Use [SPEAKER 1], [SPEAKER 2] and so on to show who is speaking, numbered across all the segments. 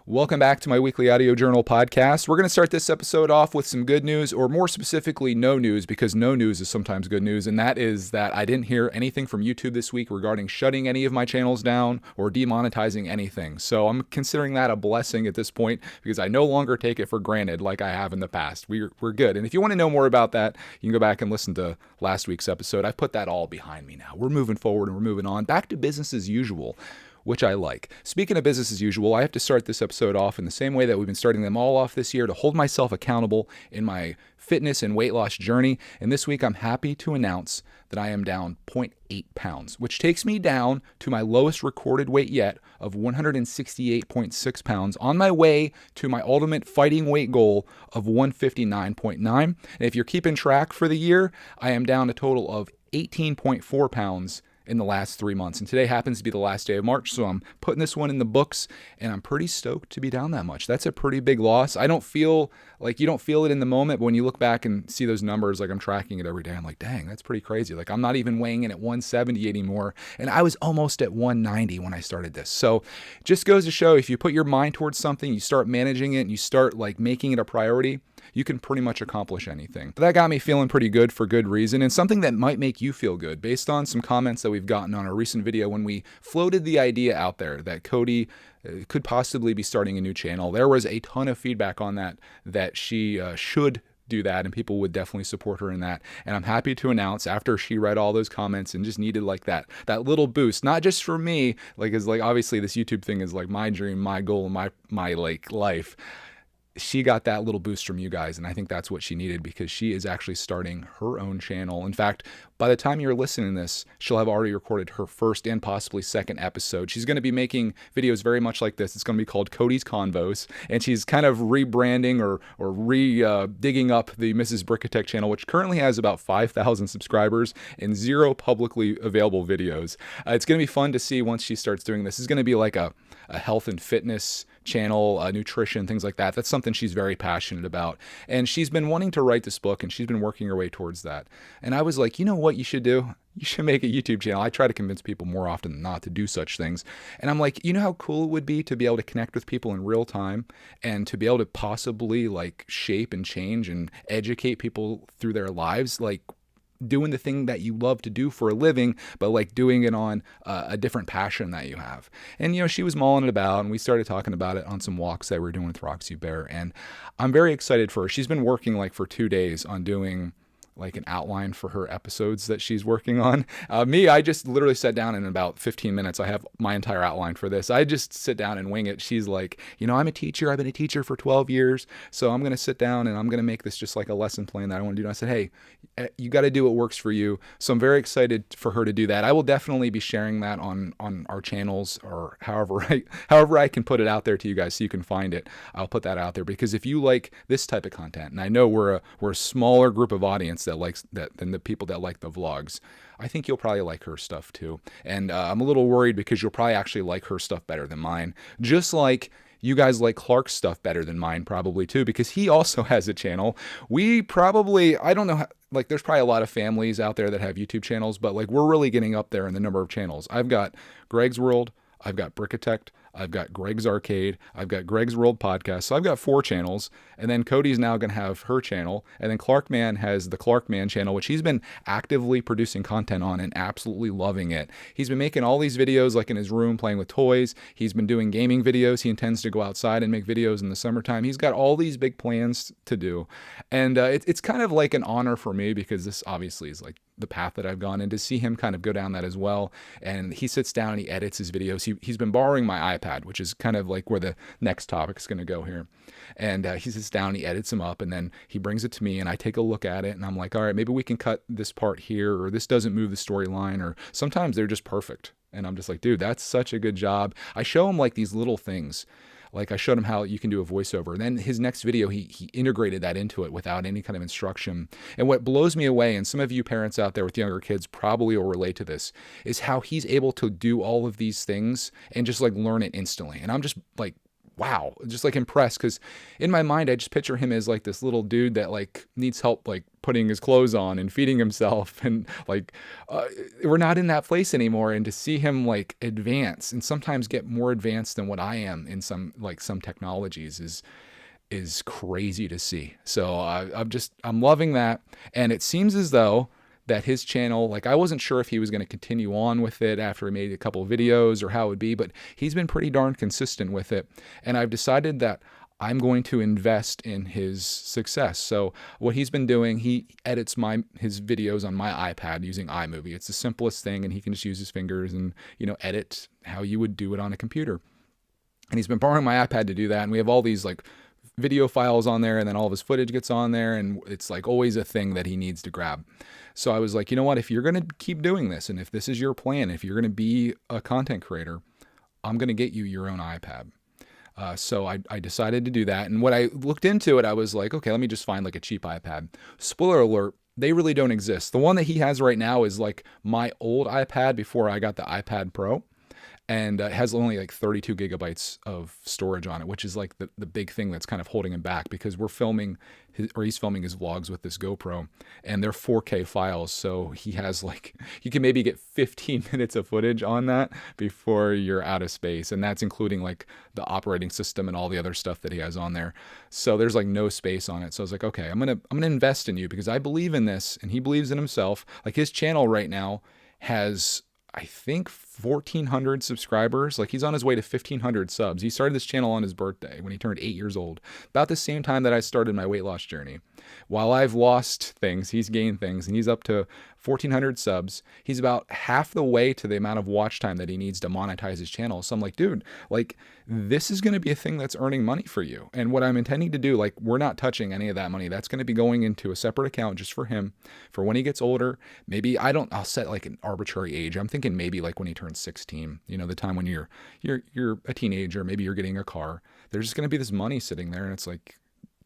[SPEAKER 1] Welcome back to my weekly audio journal podcast. We're going to start this episode off with some good news, or more specifically, no news, because no news is sometimes good news. And that is that I didn't hear anything from YouTube this week regarding shutting any of my channels down or demonetizing anything. So I'm considering that a blessing at this point because I no longer take it for granted like I have in the past. We're good. And if you want to know more about that, you can go back and listen to last week's episode. I've put that all behind me now. We're moving forward and we're moving on back to business as usual, which I like. Speaking of business as usual, I have to start this episode off in the same way that we've been starting them all off this year to hold myself accountable in my fitness and weight loss journey. And this week, I'm happy to announce that I am down 0.8 pounds, which takes me down to my lowest recorded weight yet of 168.6 pounds on my way to my ultimate fighting weight goal of 159.9. And if you're keeping track for the year, I am down a total of 18.4 pounds in the last 3 months. And today happens to be the last day of March, so I'm putting this one in the books, and I'm pretty stoked to be down that much. That's a pretty big loss. I don't feel like you don't feel it in the moment, but when you look back and see those numbers, like I'm tracking it every day, I'm like, dang, that's pretty crazy. Like I'm not even weighing in at 170 anymore, and I was almost at 190 when I started this. So just goes to show, if you put your mind towards something, you start managing it, and you start like making it a priority, you can pretty much accomplish anything. But that got me feeling pretty good for good reason, and something that might make you feel good based on some comments that we've gotten on our recent video when we floated the idea out there that Cody could possibly be starting a new channel. There was a ton of feedback on that she should do that, and people would definitely support her in that. And I'm happy to announce, after she read all those comments and just needed like that little boost, not just for me, like is like obviously this YouTube thing is like my dream, my goal, my like life. She got that little boost from you guys, and I think that's what she needed, because she is actually starting her own channel. In fact, by the time you're listening to this, she'll have already recorded her first and possibly second episode. She's going to be making videos very much like this. It's going to be called Cody's Convos, and she's kind of rebranding or digging up the Mrs. Brickatech channel, which currently has about 5,000 subscribers and 0 publicly available videos. It's going to be fun to see once she starts doing this. It's going to be like a health and fitness channel, nutrition, things like that. That's something she's very passionate about. And she's been wanting to write this book, and she's been working her way towards that. And I was like, you know what you should do? You should make a YouTube channel. I try to convince people more often than not to do such things. And I'm like, you know how cool it would be to be able to connect with people in real time and to be able to possibly like shape and change and educate people through their lives, like doing the thing that you love to do for a living, but like doing it on a different passion that you have. And, you know, she was mulling it about, and we started talking about it on some walks that we were doing with Roxy Bear. And I'm very excited for her. She's been working like for 2 days on doing like an outline for her episodes that she's working on. I just literally sat down in about 15 minutes. I have my entire outline for this. I just sit down and wing it. She's like, you know, I'm a teacher. I've been a teacher for 12 years. So I'm going to sit down and I'm going to make this just like a lesson plan that I want to do. And I said, hey, you got to do what works for you. So I'm very excited for her to do that. I will definitely be sharing that on our channels, or however I can put it out there to you guys so you can find it. I'll put that out there, because if you like this type of content, and I know we're a smaller group of audience that likes that than the people that like the vlogs, I think you'll probably like her stuff too. And I'm a little worried because you'll probably actually like her stuff better than mine, just like you guys like Clark's stuff better than mine probably too, because he also has a channel. We probably, I don't know how, like there's probably a lot of families out there that have YouTube channels, but like we're really getting up there in the number of channels. I've got Greg's World, I've got Brickatech, I've got Greg's Arcade, I've got Greg's World Podcast. So I've got 4 channels, and then Cody's now going to have her channel, and then Clarkman has the Clarkman channel, which he's been actively producing content on and absolutely loving it. He's been making all these videos like in his room playing with toys. He's been doing gaming videos. He intends to go outside and make videos in the summertime. He's got all these big plans to do, and it's kind of like an honor for me, because this obviously is like the path that I've gone, and to see him kind of go down that as well. And he sits down and he edits his videos. He's been borrowing my iPad, which is kind of like where the next topic is going to go here. And he sits down, he edits them up, and then he brings it to me, and I take a look at it, and I'm like, all right, maybe we can cut this part here, or this doesn't move the storyline, or sometimes they're just perfect. And I'm just like, dude, that's such a good job. I show him like these little things. Like I showed him how you can do a voiceover. And then his next video, he integrated that into it without any kind of instruction. And what blows me away, and some of you parents out there with younger kids probably will relate to this, is how he's able to do all of these things and just like learn it instantly. And I'm just like wow, just like impressed. Cause in my mind, I just picture him as like this little dude that like needs help, like putting his clothes on and feeding himself. And like, we're not in that place anymore. And to see him like advance and sometimes get more advanced than what I am in some technologies is crazy to see. So I'm loving that. And it seems as though that his channel, like I wasn't sure if he was going to continue on with it after he made a couple of videos or how it would be, but he's been pretty darn consistent with it. And I've decided that I'm going to invest in his success. So what he's been doing, he edits his videos on my iPad using iMovie. It's the simplest thing, and he can just use his fingers and, edit how you would do it on a computer. And he's been borrowing my iPad to do that. And we have all these like video files on there, and then all of his footage gets on there, and it's like always a thing that he needs to grab. So I was like, you know what, if you're going to keep doing this, and if this is your plan, if you're going to be a content creator, I'm going to get you your own iPad. So I decided to do that. And when I looked into it, I was like, okay, let me just find like a cheap iPad. Spoiler alert, they really don't exist. The one that he has right now is like my old iPad before I got the iPad Pro. And it has only like 32 gigabytes of storage on it, which is like the big thing that's kind of holding him back, because he's filming his vlogs with this GoPro, and they're 4K files. So he has like, you can maybe get 15 minutes of footage on that before you're out of space. And that's including like the operating system and all the other stuff that he has on there. So there's like no space on it. So I was like, okay, I'm going to invest in you because I believe in this, and he believes in himself. Like his channel right now has, I think, 1,400 subscribers. Like he's on his way to 1,500 subs. He started this channel on his birthday when he turned 8 years old, about the same time that I started my weight loss journey. While I've lost things, he's gained things, and he's up to 1,400 subs. He's about half the way to the amount of watch time that he needs to monetize his channel. So I'm like, dude, like this is going to be a thing that's earning money for you. And what I'm intending to do, like we're not touching any of that money. That's going to be going into a separate account just for him, for when he gets older. Maybe I'll set like an arbitrary age. I'm thinking maybe like when he turns 16, the time when you're a teenager, maybe you're getting a car. There's just going to be this money sitting there, and it's like,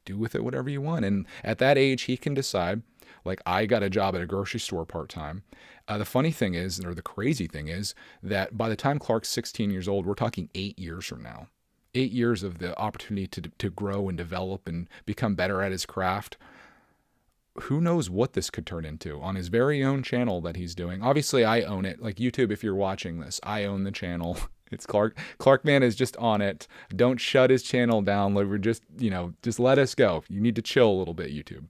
[SPEAKER 1] do with it whatever you want. And at that age, he can decide. Like I got a job at a grocery store part-time. The funny thing is, or the crazy thing is, that by the time Clark's 16 years old, we're talking 8 years from now. 8 years of the opportunity to grow and develop and become better at his craft. Who knows what this could turn into on his very own channel that he's doing. Obviously, I own it. Like YouTube, if you're watching this, I own the channel. It's Clark Man is just on it. Don't shut his channel down. Like we're just let us go. You need to chill a little bit, YouTube.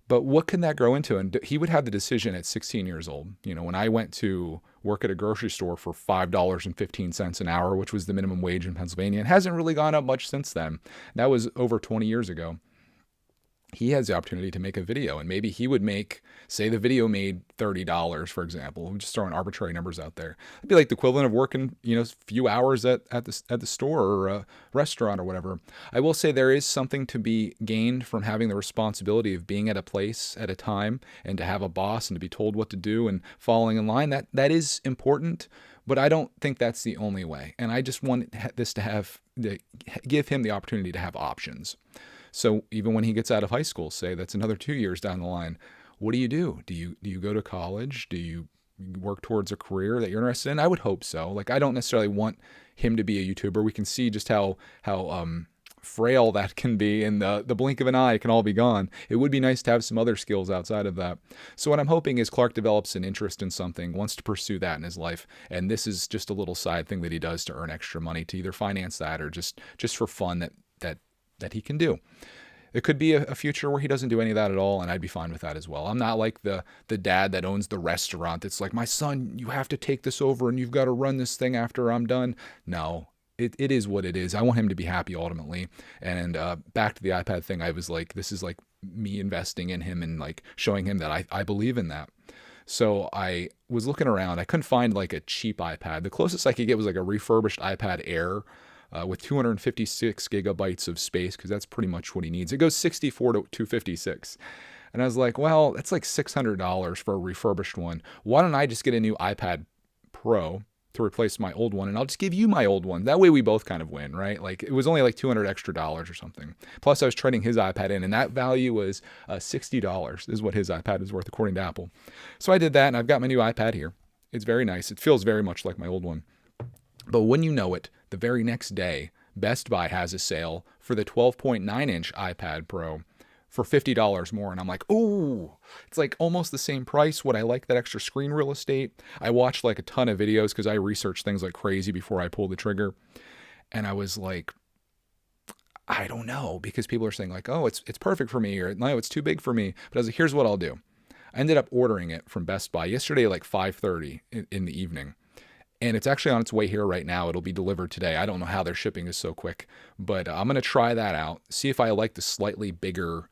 [SPEAKER 1] But what can that grow into? And he would have the decision at 16 years old. When I went to work at a grocery store for $5.15 an hour, which was the minimum wage in Pennsylvania, it hasn't really gone up much since then. That was over 20 years ago. He has the opportunity to make a video, and maybe he would make, say the video made $30, for example. I'm just throwing arbitrary numbers out there. It'd be like the equivalent of working, a few hours at the store or a restaurant or whatever. I will say there is something to be gained from having the responsibility of being at a place at a time, and to have a boss and to be told what to do and following in line. That is important, but I don't think that's the only way. And I just want this to give him the opportunity to have options. So even when he gets out of high school, say that's another 2 years down the line, what do you do? Do you go to college? Do you work towards a career that you're interested in? I would hope so. Like I don't necessarily want him to be a YouTuber. We can see just how frail that can be. In the blink of an eye, it can all be gone. It would be nice to have some other skills outside of that. So what I'm hoping is Clark develops an interest in something, wants to pursue that in his life. And this is just a little side thing that he does to earn extra money, to either finance that or just for fun that he can do. It could be a future where he doesn't do any of that at all, and I'd be fine with that as well. I'm not like the dad that owns the restaurant that's like, my son, you have to take this over and you've got to run this thing after I'm done. No, it is what it is. I want him to be happy ultimately. And back to the iPad thing, I was like, this is like me investing in him and like showing him that I believe in that. So I was looking around. I couldn't find like a cheap iPad. The closest I could get was like a refurbished iPad Air, with 256 gigabytes of space, because that's pretty much what he needs. It goes 64 to 256. And I was like, well, that's like $600 for a refurbished one. Why don't I just get a new iPad Pro to replace my old one, and I'll just give you my old one. That way we both kind of win, right? Like it was only like $200 extra or something. Plus I was trading his iPad in, and that value was $60 is what his iPad is worth according to Apple. So I did that, and I've got my new iPad here. It's very nice. It feels very much like my old one. But when you know it, the very next day, Best Buy has a sale for the 12.9-inch iPad Pro for $50 more. And I'm like, ooh, it's like almost the same price. Would I like that extra screen real estate? I watched like a ton of videos because I research things like crazy before I pull the trigger. And I was like, I don't know, because people are saying like, oh, it's perfect for me, or no, it's too big for me. But I was like, here's what I'll do. I ended up ordering it from Best Buy yesterday at like 5:30 in the evening. And it's actually on its way here right now. It'll be delivered today. I don't know how their shipping is so quick, but I'm going to try that out. See if I like the slightly bigger,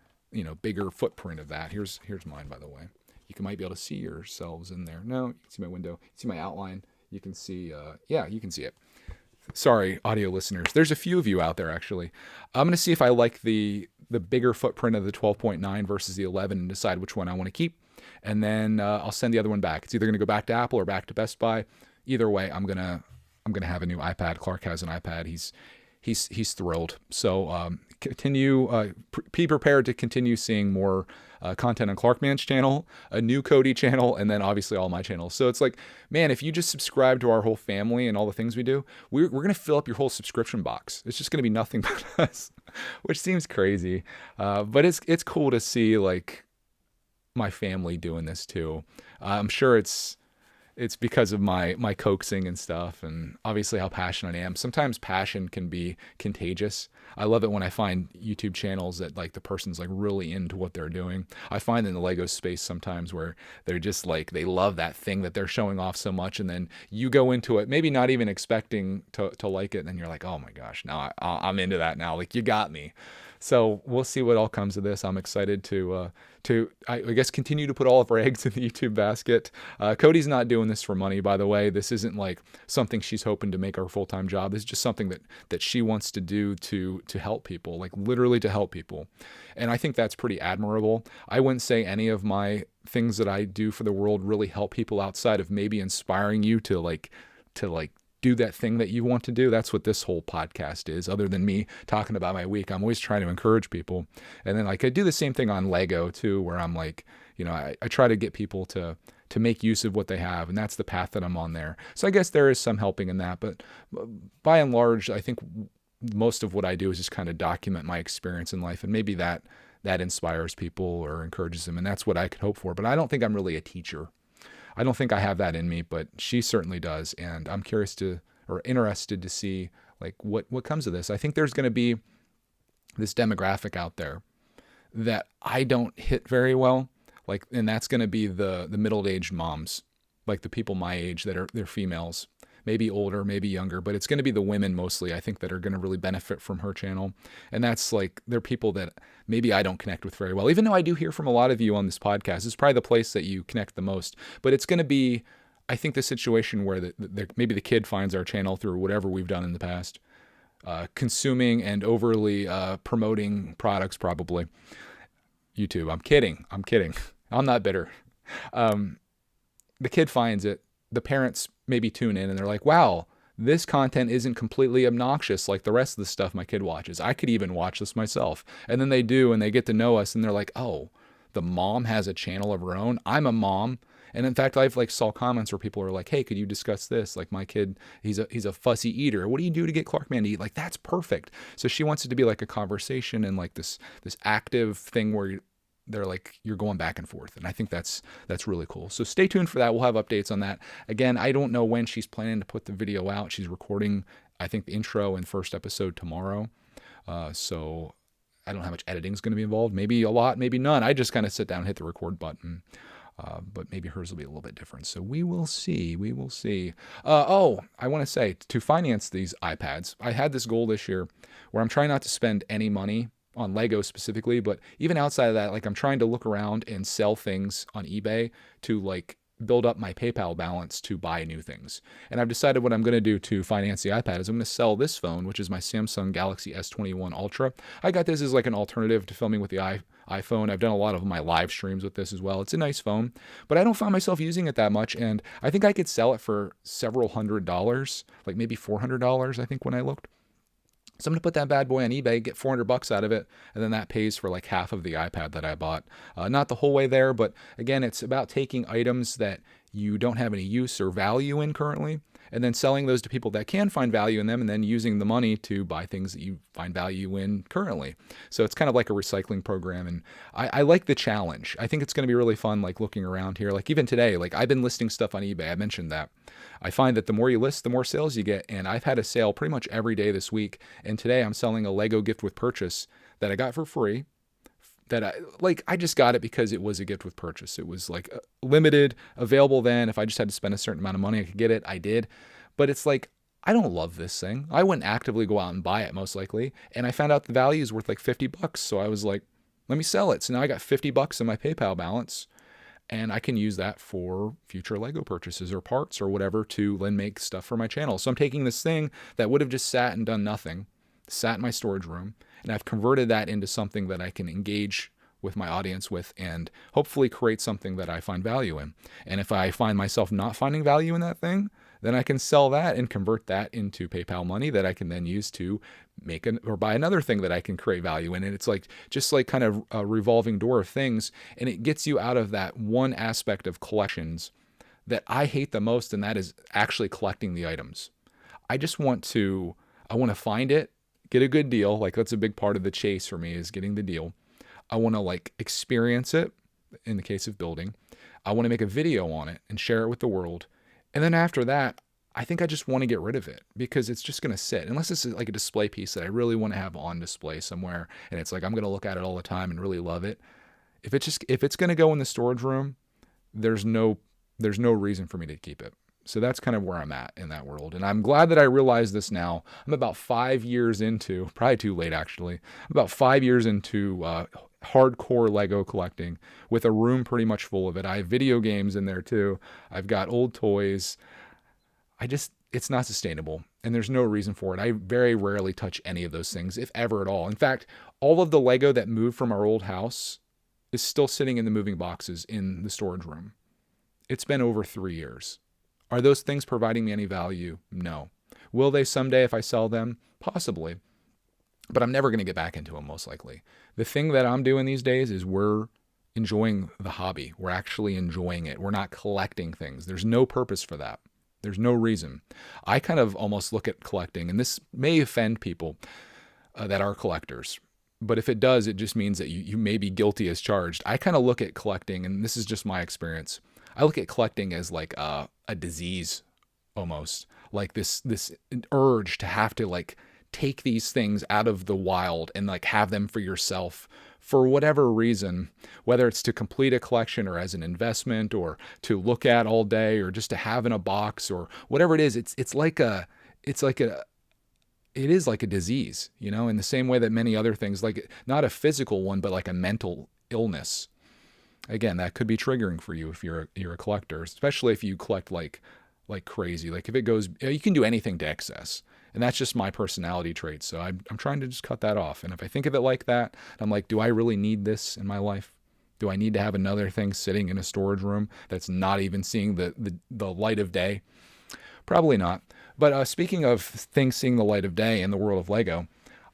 [SPEAKER 1] bigger footprint of that. Here's mine, by the way. Might be able to see yourselves in there. No, you can see my window. You can see my outline. You can see, you can see it. Sorry, audio listeners. There's a few of you out there, actually. I'm going to see if I like the bigger footprint of the 12.9 versus the 11 and decide which one I want to keep. And then I'll send the other one back. It's either going to go back to Apple or back to Best Buy. Either way, I'm gonna have a new iPad. Clark has an iPad. He's thrilled. So be prepared to continue seeing more content on Clarkman's channel, a new Cody channel, and then obviously all my channels. So it's like, man, if you just subscribe to our whole family and all the things we do, we're gonna fill up your whole subscription box. It's just gonna be nothing but us, which seems crazy, but it's cool to see like my family doing this too. I'm sure it's because of my coaxing and stuff, and obviously how passionate I am. Sometimes passion can be contagious. I love it when I find YouTube channels that like the person's like really into what they're doing. I find in the Lego space sometimes where they're just like, they love that thing that they're showing off so much, and then you go into it maybe not even expecting to like it, and then you're like, oh my gosh, now I'm into that now. Like, you got me. So we'll see what all comes of this. I'm excited to I guess continue to put all of our eggs in the YouTube basket. Cody's not doing this for money, by the way. This isn't like something she's hoping to make our full-time job. This is just something that she wants to do to help people, like literally to help people. And I think that's pretty admirable. I wouldn't say any of my things that I do for the world really help people outside of maybe inspiring you to do that thing that you want to do. That's what this whole podcast is. Other than me talking about my week, I'm always trying to encourage people. And then like I do the same thing on Lego too, where I'm like, I try to get people to make use of what they have. And that's the path that I'm on there. So I guess there is some helping in that, but by and large, I think most of what I do is just kind of document my experience in life. And maybe that inspires people or encourages them. And that's what I could hope for. But I don't think I'm really a teacher. I don't think I have that in me, but she certainly does. And I'm interested to see like what comes of this. I think there's going to be this demographic out there that I don't hit very well. Like, and that's going to be the middle-aged moms, like the people my age they're females, maybe older, maybe younger, but it's going to be the women mostly, I think, that are going to really benefit from her channel. And that's like, they're people that maybe I don't connect with very well, even though I do hear from a lot of you on this podcast. It's probably the place that you connect the most, but it's going to be, I think, the situation where maybe the kid finds our channel through whatever we've done in the past, consuming and overly promoting products, probably. YouTube. I'm kidding. I'm not bitter. The kid finds it. The parents maybe tune in and they're like, wow, this content isn't completely obnoxious like the rest of the stuff my kid watches. I could even watch this myself. And then they do, and they get to know us, and they're like, oh, the mom has a channel of her own. I'm a mom. And in fact, I've like saw comments where people are like, hey, could you discuss this? Like, my kid, he's a fussy eater. What do you do to get Clarkman to eat? Like, that's perfect. So she wants it to be like a conversation and like this active thing where they're like, you're going back and forth. And I think that's really cool. So stay tuned for that. We'll have updates on that. Again, I don't know when she's planning to put the video out. She's recording, I think, the intro and first episode tomorrow. So I don't know how much editing is going to be involved. Maybe a lot, maybe none. I just kind of sit down and hit the record button. But maybe hers will be a little bit different. So we will see. I want to say, to finance these iPads, I had this goal this year where I'm trying not to spend any money on Lego specifically, but even outside of that, like, I'm trying to look around and sell things on eBay to like build up my PayPal balance to buy new things. And I've decided what I'm going to do to finance the iPad is I'm going to sell this phone, which is my Samsung Galaxy S21 Ultra. I got this as like an alternative to filming with the iPhone. I've done a lot of my live streams with this as well. It's a nice phone, but I don't find myself using it that much. And I think I could sell it for several $100s, like maybe $400, I think, when I looked. So I'm going to put that bad boy on eBay, get $400 out of it, and then that pays for like half of the iPad that I bought. Not the whole way there, but again, it's about taking items that you don't have any use or value in currently, and then selling those to people that can find value in them, and then using the money to buy things that you find value in currently. So it's kind of like a recycling program, and I like the challenge. I think it's going to be really fun, like looking around here. Like even today, like I've been listing stuff on eBay. I mentioned that. I find that the more you list, the more sales you get, and I've had a sale pretty much every day this week. And today I'm selling a Lego gift with purchase that I got for free. That I just got it because it was a gift with purchase. It was like limited, available then. If I just had to spend a certain amount of money, I could get it. I did. But it's like, I don't love this thing. I wouldn't actively go out and buy it most likely. And I found out the value is worth like $50. So I was like, let me sell it. So now I got $50 in my PayPal balance, and I can use that for future Lego purchases or parts or whatever to then make stuff for my channel. So I'm taking this thing that would have just sat and done nothing, sat in my storage room, and I've converted that into something that I can engage with my audience with and hopefully create something that I find value in. And if I find myself not finding value in that thing, then I can sell that and convert that into PayPal money that I can then use to make or buy another thing that I can create value in. And it's like just like kind of a revolving door of things. And it gets you out of that one aspect of collections that I hate the most, and that is actually collecting the items. I want to find it, get a good deal. Like that's a big part of the chase for me, is getting the deal. I want to like experience it in the case of building. I want to make a video on it and share it with the world. And then after that, I think I just want to get rid of it because it's just going to sit, unless it's like a display piece that I really want to have on display somewhere. And it's like, I'm going to look at it all the time and really love it. If it's going to go in the storage room, there's no reason for me to keep it. So that's kind of where I'm at in that world. And I'm glad that I realized this now. I'm about 5 years into, probably too late actually, I'm about 5 years into hardcore Lego collecting with a room pretty much full of it. I have video games in there too. I've got old toys. It's not sustainable, and there's no reason for it. I very rarely touch any of those things, if ever at all. In fact, all of the Lego that moved from our old house is still sitting in the moving boxes in the storage room. It's been over 3 years. Are those things providing me any value? No. Will they someday if I sell them? Possibly. But I'm never going to get back into them, most likely. The thing that I'm doing these days is we're enjoying the hobby. We're actually enjoying it. We're not collecting things. There's no purpose for that. There's no reason. I kind of almost look at collecting, and this may offend people that are collectors, but if it does, it just means that you may be guilty as charged. I kind of look at collecting, and this is just my experience, I look at collecting as like a disease almost, like this urge to have to like take these things out of the wild and like have them for yourself for whatever reason, whether it's to complete a collection or as an investment or to look at all day or just to have in a box or whatever it is. It is like a disease, you know, in the same way that many other things, like not a physical one, but like a mental illness. Again, that could be triggering for you if you're a collector, especially if you collect like crazy. Like if it goes, you can do anything to excess. And that's just my personality trait. So I'm trying to just cut that off. And if I think of it like that, I'm like, do I really need this in my life? Do I need to have another thing sitting in a storage room that's not even seeing the light of day? Probably not. But speaking of things seeing the light of day in the world of Lego,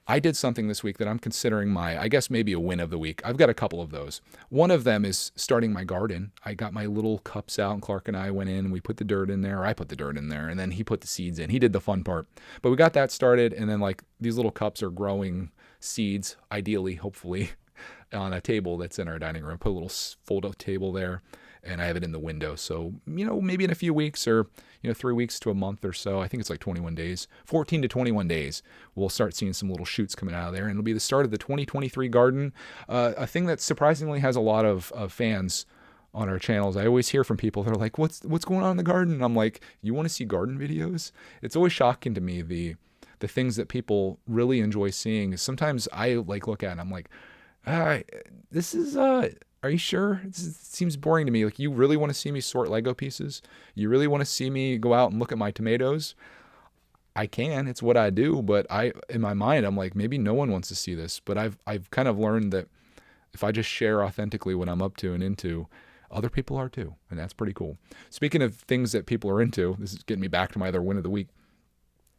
[SPEAKER 1] I did something this week that I'm considering I guess maybe a win of the week. I've got a couple of those. One of them is starting my garden. I got my little cups out, and Clark and I went in and we put the dirt in there. Or I put the dirt in there, and then he put the seeds in. He did the fun part. But we got that started, and then like these little cups are growing seeds, ideally, hopefully, on a table that's in our dining room. Put a little fold-up table there, and I have it in the window. So, you know, maybe in a few weeks or, 3 weeks to a month or so, I think it's like 21 days, 14 to 21 days, we'll start seeing some little shoots coming out of there. And it'll be the start of the 2023 garden, a thing that surprisingly has a lot of fans on our channels. I always hear from people that are like, what's going on in the garden? And I'm like, you want to see garden videos? It's always shocking to me, the things that people really enjoy seeing. Sometimes I like look at it and I'm like, this is, are you sure? It seems boring to me. Like, you really want to see me sort Lego pieces? You really want to see me go out and look at my tomatoes? I can. It's what I do. But in my mind, I'm like, maybe no one wants to see this. But I've kind of learned that if I just share authentically what I'm up to and into, other people are too. And that's pretty cool. Speaking of things that people are into, this is getting me back to my other win of the week.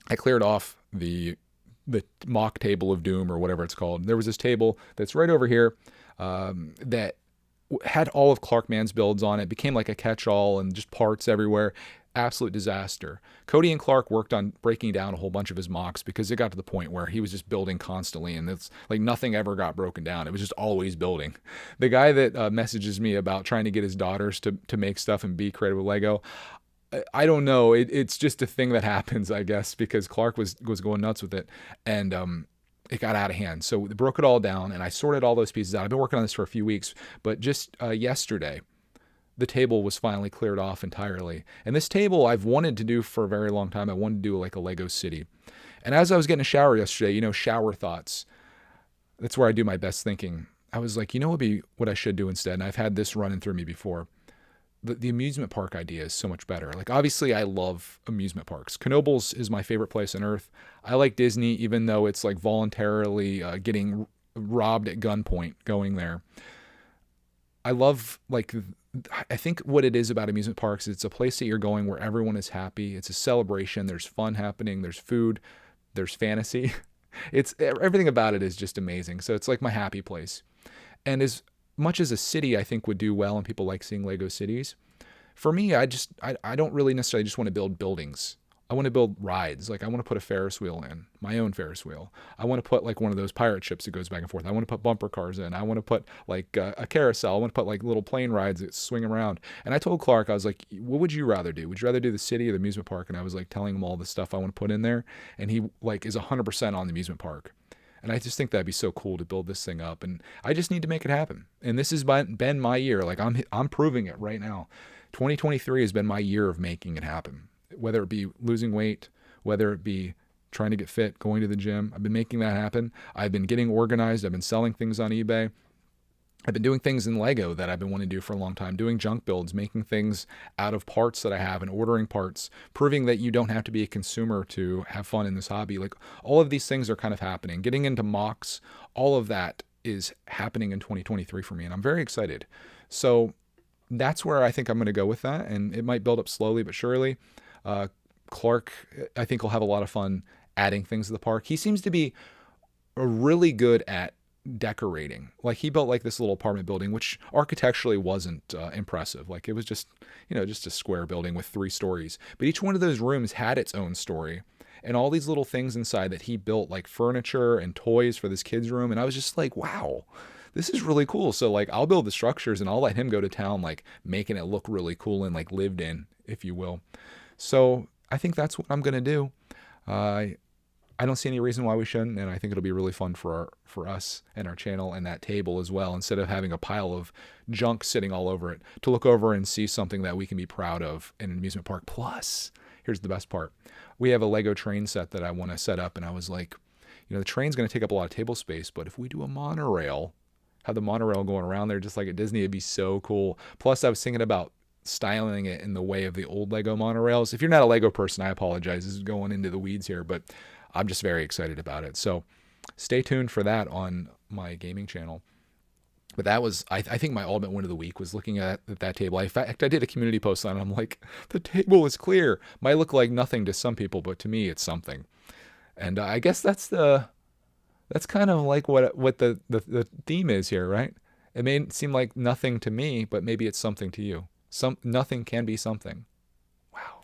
[SPEAKER 1] I cleared off the mock table of doom or whatever it's called. There was this table that's right over here that had all of Clark Man's builds on it, became like a catch-all and just parts everywhere. Absolute disaster. Cody and Clark worked on breaking down a whole bunch of his mocks because it got to the point where he was just building constantly and it's like nothing ever got broken down. It was just always building. The guy that messages me about trying to get his daughters to make stuff and be creative with Lego, I don't know. It's just a thing that happens, I guess, because Clark was going nuts with it, and it got out of hand. So they broke it all down, and I sorted all those pieces out. I've been working on this for a few weeks, but just yesterday, the table was finally cleared off entirely. And this table I've wanted to do for a very long time. I wanted to do like a Lego city. And as I was getting a shower yesterday, shower thoughts. That's where I do my best thinking. I was like, what would be what I should do instead? And I've had this running through me before. The amusement park idea is so much better. Like, obviously, I love amusement parks. Knoebels is my favorite place on earth. I like Disney, even though it's like voluntarily getting robbed at gunpoint going there. I love, like, I think what it is about amusement parks, it's a place that you're going where everyone is happy. It's a celebration. There's fun happening. There's food. There's fantasy. It's everything about it is just amazing. So it's like my happy place. And as much as a city I think would do well and people like seeing Lego cities, for me, I don't really necessarily just want to build buildings. I want to build rides. Like, I want to put a Ferris wheel in, my own Ferris wheel. I want to put like one of those pirate ships that goes back and forth. I want to put bumper cars in. I want to put like a carousel. I want to put like little plane rides that swing around. And I told Clark, I was like, what would you rather do? Would you rather do the city or the amusement park? And I was like telling him all the stuff I want to put in there. And he like is 100% on the amusement park. And I just think that'd be so cool to build this thing up. And I just need to make it happen. And this has been my year. Like, I'm proving it right now. 2023 has been my year of making it happen. Whether it be losing weight, whether it be trying to get fit, going to the gym, I've been making that happen. I've been getting organized. I've been selling things on eBay. I've been doing things in Lego that I've been wanting to do for a long time, doing junk builds, making things out of parts that I have and ordering parts, proving that you don't have to be a consumer to have fun in this hobby. Like, all of these things are kind of happening. Getting into mocks, all of that is happening in 2023 for me, and I'm very excited. So that's where I think I'm going to go with that, and it might build up slowly but surely. Clark, I think, will have a lot of fun adding things to the park. He seems to be really good at decorating. Like, he built like this little apartment building, which architecturally wasn't impressive. Like, it was just, just a square building with 3 stories. But each one of those rooms had its own story. And all these little things inside that he built, like furniture and toys for this kid's room. And I was just like, wow, this is really cool. So like, I'll build the structures and I'll let him go to town, like making it look really cool and like lived in, if you will. So I think that's what I'm going to do. I don't see any reason why we shouldn't, and I think it'll be really fun for us and our channel and that table as well, instead of having a pile of junk sitting all over it, to look over and see something that we can be proud of in an amusement park. Plus, here's the best part. We have a Lego train set that I want to set up, and I was like, the train's going to take up a lot of table space, but if we do a monorail, have the monorail going around there just like at Disney, it'd be so cool. Plus, I was thinking about styling it in the way of the old Lego monorails. If you're not a Lego person, I apologize. This is going into the weeds here, but I'm just very excited about it. So stay tuned for that on my gaming channel. But that was, I think, my ultimate win of the week was looking at that table. In fact, I did a community post on it. I'm like, the table is clear. Might look like nothing to some people, but to me, it's something. And I guess that's kind of like what the theme is here, right? It may seem like nothing to me, but maybe it's something to you. Nothing can be something. Wow.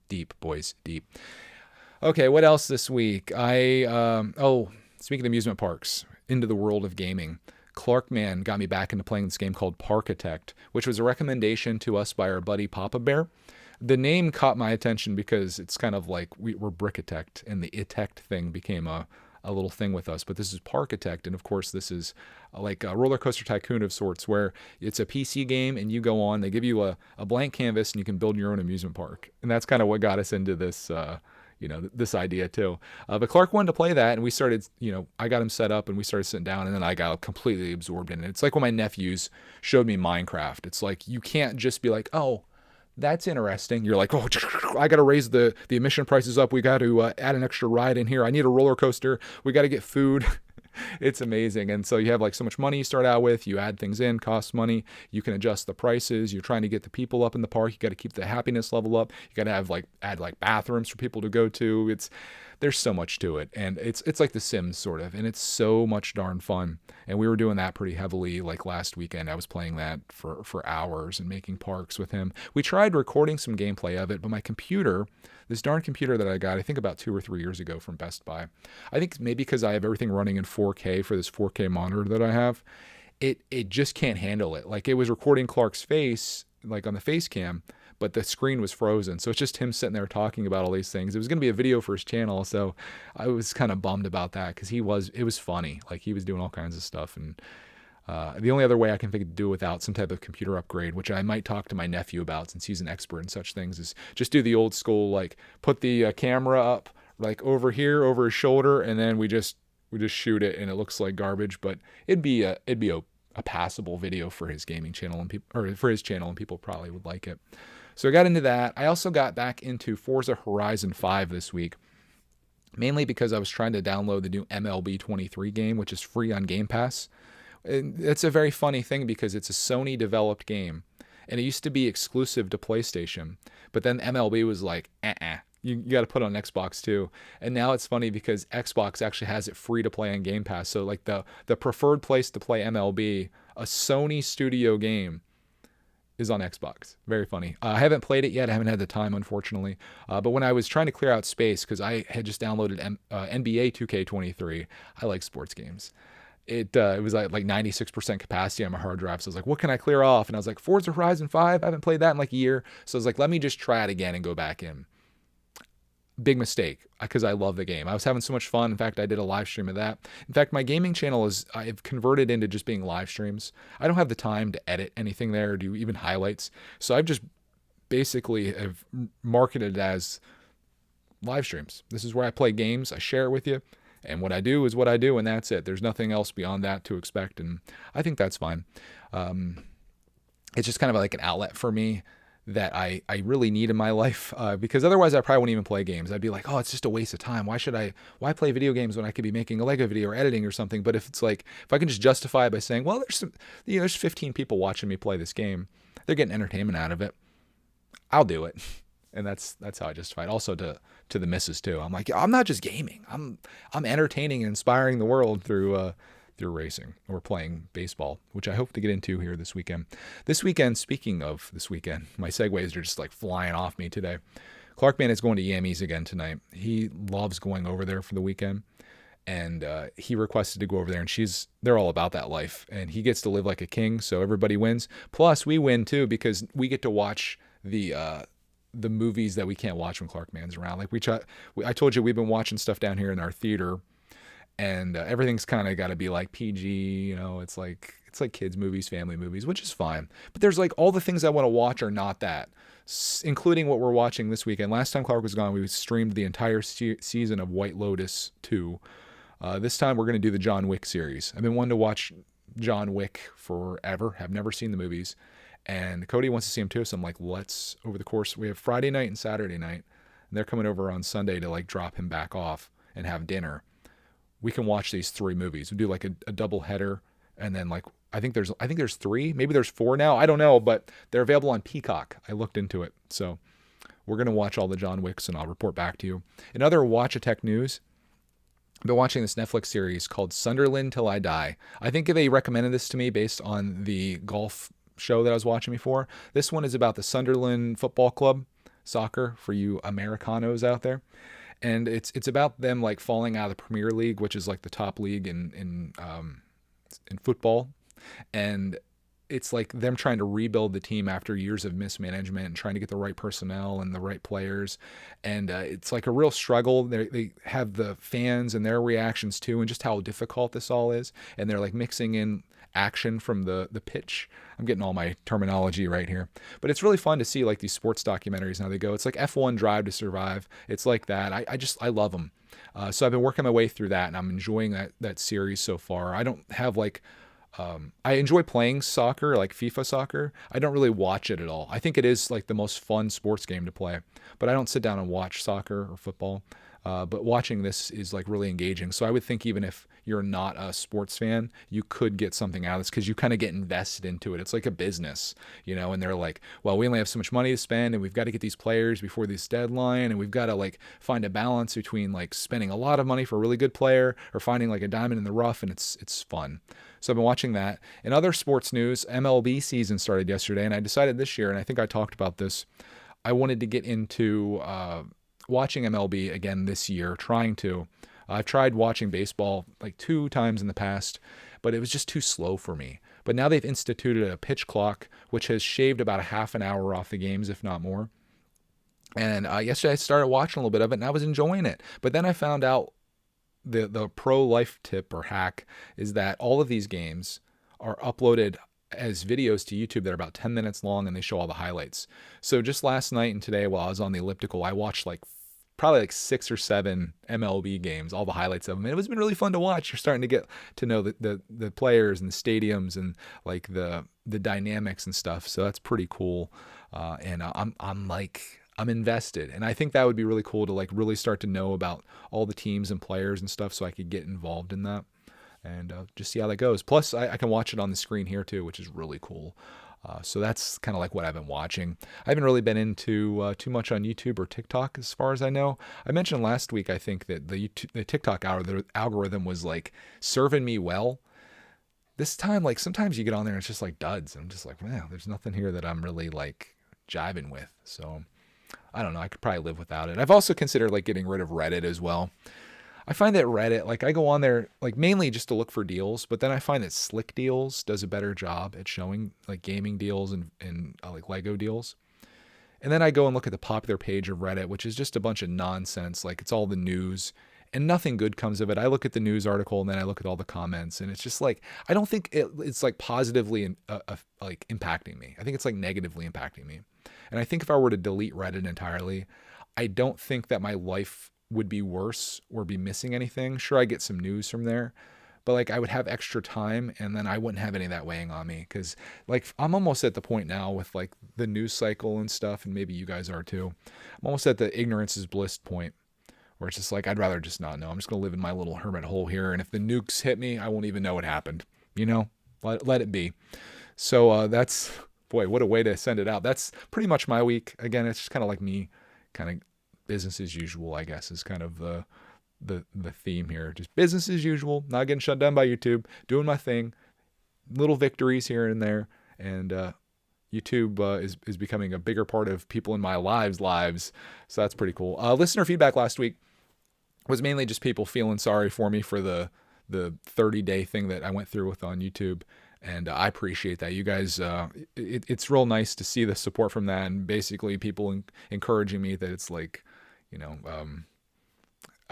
[SPEAKER 1] Deep, boys, deep. Okay, what else this week? Speaking of amusement parks, into the world of gaming. Clark Man got me back into playing this game called Parkitect, which was a recommendation to us by our buddy Papa Bear. The name caught my attention because it's kind of like we're Brickitect, and the itect thing became a little thing with us. But this is Parkitect, and of course this is like a roller coaster tycoon of sorts, where it's a PC game and you go on, they give you a blank canvas and you can build your own amusement park. And that's kind of what got us into this this idea too. But Clark wanted to play that, and we started, I got him set up and we started sitting down, and then I got completely absorbed in it. It's like when my nephews showed me Minecraft. It's like, you can't just be like, oh, that's interesting. You're like, oh, I got to raise the emission prices up. We got to add an extra ride in here. I need a roller coaster. We got to get food. It's amazing. And so you have like so much money you start out with, you add things in, costs money, you can adjust the prices, you're trying to get the people up in the park, you got to keep the happiness level up, you got to have add bathrooms for people to go to. there's so much to it, and it's like The Sims sort of, and it's so much darn fun. And we were doing that pretty heavily. Like last weekend, I was playing that for hours and making parks with him. We tried recording some gameplay of it, but my computer, this darn computer that I got, I think about 2 or 3 years ago from Best Buy, I think maybe because I have everything running in 4K for this 4K monitor that I have, it just can't handle it. Like it was recording Clark's face, like on the face cam, but the screen was frozen. So it's just him sitting there talking about all these things. It was going to be a video for his channel, so I was kind of bummed about that because it was funny. Like he was doing all kinds of stuff, and the only other way I can think to do it without some type of computer upgrade, which I might talk to my nephew about since he's an expert in such things, is just do the old school, like put the camera up like over here over his shoulder, and then we just shoot it, and it looks like garbage, but it'd be a passable video for his gaming channel and people, or for his channel, and people probably would like it. So I got into that. I also got back into Forza Horizon 5 this week, mainly because I was trying to download the new MLB 23 game, which is free on Game Pass. And it's a very funny thing because it's a Sony developed game, and it used to be exclusive to PlayStation, but then MLB was like, you got to put it on Xbox too. And now it's funny because Xbox actually has it free to play on Game Pass. So like the preferred place to play MLB, a Sony studio game, is on Xbox. Very funny. I haven't played it yet. I haven't had the time, unfortunately. But when I was trying to clear out space, because I had just downloaded NBA 2K23, I like sports games. It was like 96% capacity on my hard drive. So I was like, what can I clear off? And I was like, Forza Horizon 5? I haven't played that in like a year. So I was like, let me just try it again and go back in. Big mistake, because I love the game. I was having so much fun. In fact, I did a live stream of that. In fact, my gaming channel I've converted into just being live streams. I don't have the time to edit anything there or do even highlights. So I've just basically have marketed it as live streams. This is where I play games. I share it with you. And what I do is what I do, and that's it. There's nothing else beyond that to expect, and I think that's fine. It's just kind of like an outlet for me that I really need in my life, because otherwise I probably wouldn't even play games. I'd be like, oh, it's just a waste of time. Why play video games when I could be making a Lego video or editing or something? But if it's like, if I can just justify it by saying, well, there's 15 people watching me play this game, they're getting entertainment out of it, I'll do it. And that's how I justify it. Also to the missus too. I'm like, I'm not just gaming. I'm entertaining and inspiring the world through racing or playing baseball, which I hope to get into here this weekend. This weekend, speaking of this weekend, my segues are just like flying off me today. Clarkman is going to Yammy's again tonight. He loves going over there for the weekend, and he requested to go over there, and they're all about that life, and he gets to live like a king, so everybody wins. Plus, we win too because we get to watch the movies that we can't watch when Clarkman's around. Like I told you, we've been watching stuff down here in our theater, and everything's kind of got to be like PG, you know. It's like kids movies, family movies, which is fine. But there's like all the things I want to watch are not that, including what we're watching this weekend. Last time Clark was gone, we streamed the entire season of White Lotus 2. This time we're going to do the John Wick series. I've been wanting to watch John Wick forever. Have never seen the movies. And Cody wants to see him too. So I'm like, over the course, we have Friday night and Saturday night, and they're coming over on Sunday to like drop him back off and have dinner. We can watch these 3 movies. We do like a double header, and then like I think there's 3, maybe there's 4 now. I don't know, but they're available on Peacock. I looked into it, so we're gonna watch all the John Wicks, and I'll report back to you. In other Watch a Tech news, I've been watching this Netflix series called Sunderland Till I Die. I think they recommended this to me based on the golf show that I was watching before. This one is about the Sunderland Football Club, soccer for you Americanos out there. And it's about them like falling out of the Premier League, which is like the top league in football, and it's like them trying to rebuild the team after years of mismanagement and trying to get the right personnel and the right players, and it's like a real struggle. They have the fans and their reactions too, and just how difficult this all is, and they're like mixing in action from the pitch. I'm getting all my terminology right here, but it's really fun to see like these sports documentaries and how they go. It's like F1 Drive to Survive. It's like that. I love them. So I've been working my way through that, and I'm enjoying that series so far. I don't have like I enjoy playing soccer, like FIFA soccer. I don't really watch it at all. I think it is like the most fun sports game to play, but I don't sit down and watch soccer or football. But watching this is like really engaging. So I would think even if you're not a sports fan, you could get something out of this because you kind of get invested into it. It's like a business, and they're like, well, we only have so much money to spend and we've got to get these players before this deadline. And we've got to like find a balance between like spending a lot of money for a really good player or finding like a diamond in the rough. And it's fun. So I've been watching that. In other sports news, MLB season started yesterday, and I decided this year, and I think I talked about this, I wanted to get into watching MLB again this year, trying to. I've tried watching baseball like 2 times in the past, but it was just too slow for me. But now they've instituted a pitch clock, which has shaved about a half an hour off the games, if not more. And yesterday I started watching a little bit of it, and I was enjoying it. But then I found out the pro life tip or hack is that all of these games are uploaded as videos to YouTube that are about 10 minutes long, and they show all the highlights. So just last night and today while I was on the elliptical, I watched like probably like 6 or 7 MLB games, all the highlights of them. And it's been really fun to watch. You're starting to get to know the players and the stadiums and like the dynamics and stuff. So that's pretty cool. And I'm invested. And I think that would be really cool to like really start to know about all the teams and players and stuff so I could get involved in that and just see how that goes. Plus, I can watch it on the screen here too, which is really cool. So that's kind of like what I've been watching. I haven't really been into too much on YouTube or TikTok as far as I know. I mentioned last week, I think that the TikTok algorithm was like serving me well. This time, like sometimes you get on there and it's just like duds. I'm just like, wow, there's nothing here that I'm really like jiving with. So I don't know. I could probably live without it. I've also considered like getting rid of Reddit as well. I find that Reddit, like I go on there like mainly just to look for deals, but then I find that Slick Deals does a better job at showing like gaming deals and like Lego deals. And then I go and look at the popular page of Reddit, which is just a bunch of nonsense. Like it's all the news and nothing good comes of it. I look at the news article and then I look at all the comments and it's just like, I don't think it's like positively like impacting me. I think it's like negatively impacting me. And I think if I were to delete Reddit entirely, I don't think that my life would be worse or be missing anything. Sure, I get some news from there, but like I would have extra time and then I wouldn't have any of that weighing on me because like I'm almost at the point now with like the news cycle and stuff, and maybe you guys are too. I'm almost at the ignorance is bliss point where it's just like I'd rather just not know. I'm just going to live in my little hermit hole here, and if the nukes hit me, I won't even know what happened. Let it be. So that's, boy, what a way to send it out. That's pretty much my week. Again, it's just kind of like me kind of business as usual, I guess, is kind of the theme here. Just business as usual, not getting shut down by YouTube, doing my thing, little victories here and there, and YouTube is becoming a bigger part of people in my lives. So that's pretty cool. Listener feedback last week was mainly just people feeling sorry for me for the 30-day thing that I went through with on YouTube. And I appreciate that. You guys, it's real nice to see the support from that, and basically people encouraging me that it's like,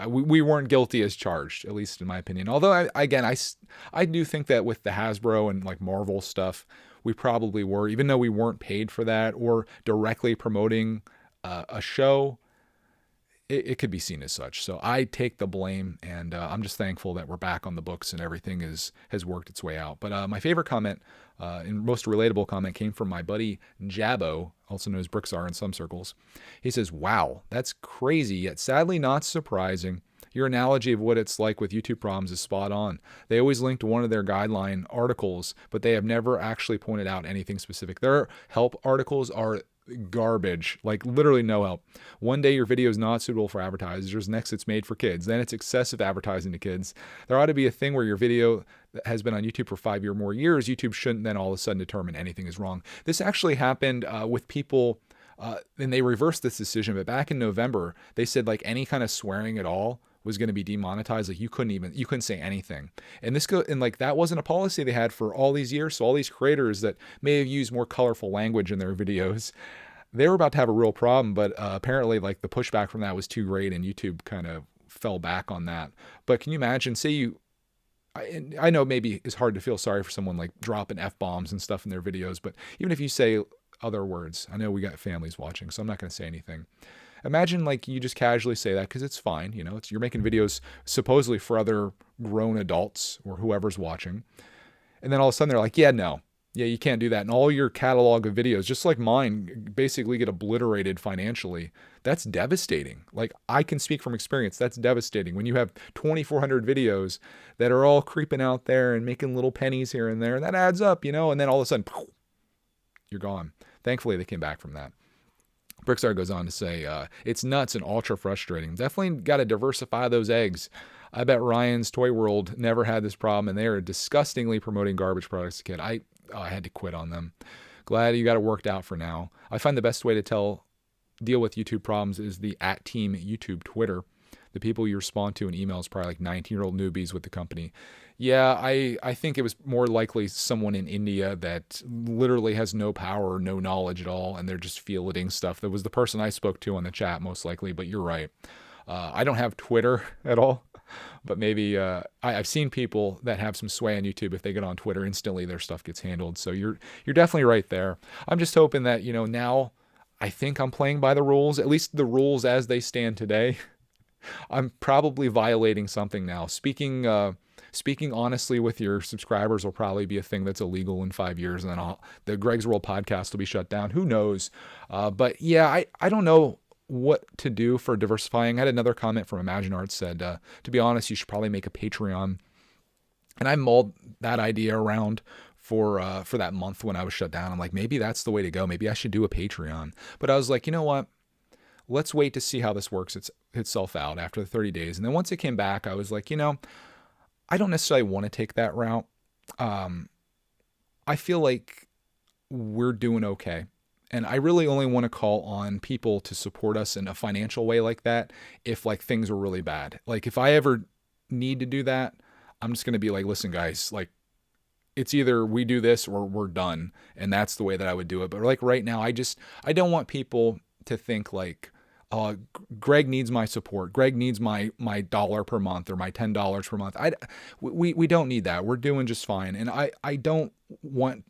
[SPEAKER 1] we weren't guilty as charged, at least in my opinion. Although, I do think that with the Hasbro and like Marvel stuff, we probably were, even though we weren't paid for that or directly promoting a show, it could be seen as such. So I take the blame, and I'm just thankful that we're back on the books and everything has worked its way out. But my favorite comment and most relatable comment came from my buddy Jabbo, also known as Brixar in some circles. He says, "Wow, that's crazy, yet sadly not surprising. Your analogy of what it's like with YouTube problems is spot on. They always link to one of their guideline articles, but they have never actually pointed out anything specific. Their help articles are garbage, like literally no help. One day your video is not suitable for advertisers, next it's made for kids, then it's excessive advertising to kids. There ought to be a thing where your video has been on YouTube for 5 or more years. YouTube shouldn't then all of a sudden determine anything is wrong." This actually happened with people, and they reversed this decision, but back in November, they said like any kind of swearing at all was going to be demonetized. Like you couldn't say anything. And that wasn't a policy they had for all these years. So all these creators that may have used more colorful language in their videos, they were about to have a real problem. But apparently like the pushback from that was too great, and YouTube kind of fell back on that. But can you imagine, I know maybe it's hard to feel sorry for someone like dropping F-bombs and stuff in their videos, but even if you say other words, I know we got families watching, so I'm not going to say anything. Imagine like you just casually say that because it's fine, you're making videos supposedly for other grown adults or whoever's watching. And then all of a sudden they're like, yeah, no, Yeah, you can't do that. And all your catalog of videos, just like mine, basically get obliterated financially. That's devastating. Like, I can speak from experience. That's devastating. When you have 2,400 videos that are all creeping out there and making little pennies here and there, that adds up, and then all of a sudden, poof, you're gone. Thankfully, they came back from that. Brickstar goes on to say, it's nuts and ultra frustrating. Definitely got to diversify those eggs. I bet Ryan's Toy World never had this problem, and they are disgustingly promoting garbage products to kid. I had to quit on them. Glad you got it worked out for now. I find the best way to deal with YouTube problems is the @team YouTube Twitter. The people you respond to in emails probably like 19-year-old newbies with the company. Yeah, I think it was more likely someone in India that literally has no power or no knowledge at all, and they're just fielding stuff. That was the person I spoke to on the chat most likely, but you're right. I don't have Twitter at all, but maybe I've seen people that have some sway on YouTube. If they get on Twitter, instantly their stuff gets handled. So you're definitely right there. I'm just hoping that now I think I'm playing by the rules, at least the rules as they stand today. I'm probably violating something now. Speaking honestly with your subscribers will probably be a thing that's illegal in 5 years, and then the Greg's World podcast will be shut down. Who knows? But yeah, I don't know what to do for diversifying. I had another comment from Imagine Arts said, to be honest, you should probably make a Patreon. And I mulled that idea around for that month when I was shut down. I'm like, maybe that's the way to go. Maybe I should do a Patreon. But I was like, you know what? Let's wait to see how this works itself out after the 30 days. And then once it came back, I was like, I don't necessarily want to take that route. I feel like we're doing okay. And I really only want to call on people to support us in a financial way like that if like things were really bad. Like if I ever need to do that, I'm just going to be like, listen, guys, like it's either we do this or we're done. And that's the way that I would do it. But like right now, I don't want people to think like, Greg needs my support. Greg needs my dollar per month or my $10 per month. We don't need that. We're doing just fine. And I don't want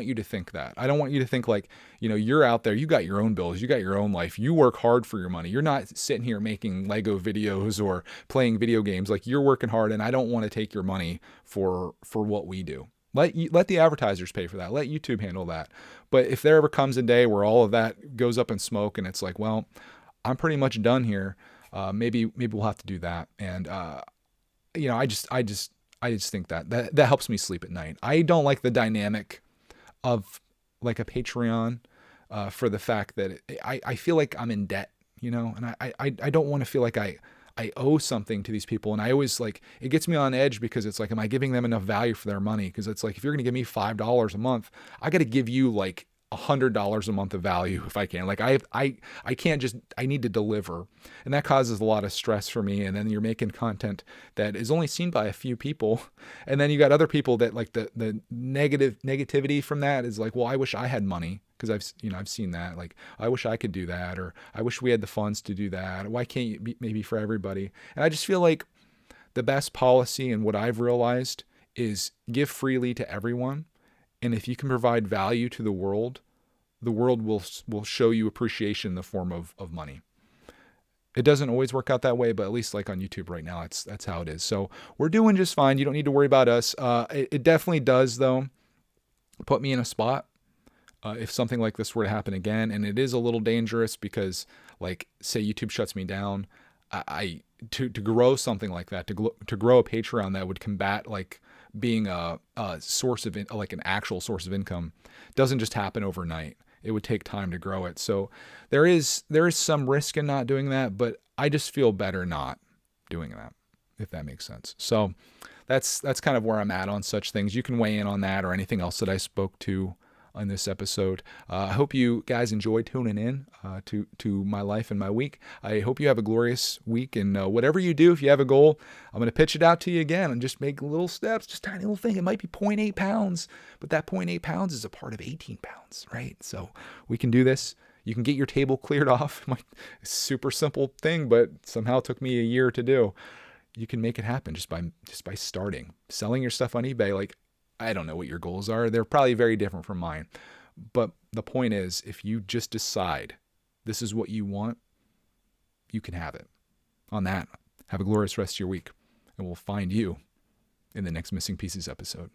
[SPEAKER 1] you to think that. I don't want you to think like, you're out there, you got your own bills, you got your own life. You work hard for your money. You're not sitting here making Lego videos or playing video games. Like you're working hard, and I don't want to take your money for what we do. Let the advertisers pay for that. Let YouTube handle that. But if there ever comes a day where all of that goes up in smoke and it's like, well, I'm pretty much done here. Maybe we'll have to do that. And I just think that helps me sleep at night. I don't like the dynamic of like a Patreon for the fact that I feel like I'm in debt, and I don't want to feel like I owe something to these people. And I always like, it gets me on edge because it's like, am I giving them enough value for their money? Because it's like, if you're going to give me $5 a month, I got to give you like $100 a month of value if I can. Like I can't just, I need to deliver. And that causes a lot of stress for me. And then you're making content that is only seen by a few people. And then you got other people that like the negativity from that is like, well, I wish I had money. Cause I've seen that. Like, I wish I could do that, or I wish we had the funds to do that. Why can't you be maybe for everybody? And I just feel like the best policy and what I've realized is give freely to everyone. And if you can provide value to the world will show you appreciation in the form of money. It doesn't always work out that way, but at least like on YouTube right now, that's how it is. So we're doing just fine. You don't need to worry about us. It definitely does, though, put me in a spot if something like this were to happen again. And it is a little dangerous because, like, say YouTube shuts me down, to grow something like that, to grow a Patreon that would combat like being a source of like an actual source of income doesn't just happen overnight. It would take time to grow it. So there is some risk in not doing that, but I just feel better not doing that, if that makes sense. So that's kind of where I'm at on such things. You can weigh in on that or anything else that I spoke to on this episode. I hope you guys enjoyed tuning in to my life and my week. I hope you have a glorious week, and whatever you do, if you have a goal, I'm going to pitch it out to you again and just make little steps, just tiny little thing. It might be 0.8 pounds, but that 0.8 pounds is a part of 18 pounds, right? So we can do this. You can get your table cleared off. Super simple thing, but somehow it took me a year to do. You can make it happen just by starting selling your stuff on eBay. Like, I don't know what your goals are. They're probably very different from mine. But the point is, if you just decide this is what you want, you can have it. On that, have a glorious rest of your week, and we'll find you in the next Missing Pieces episode.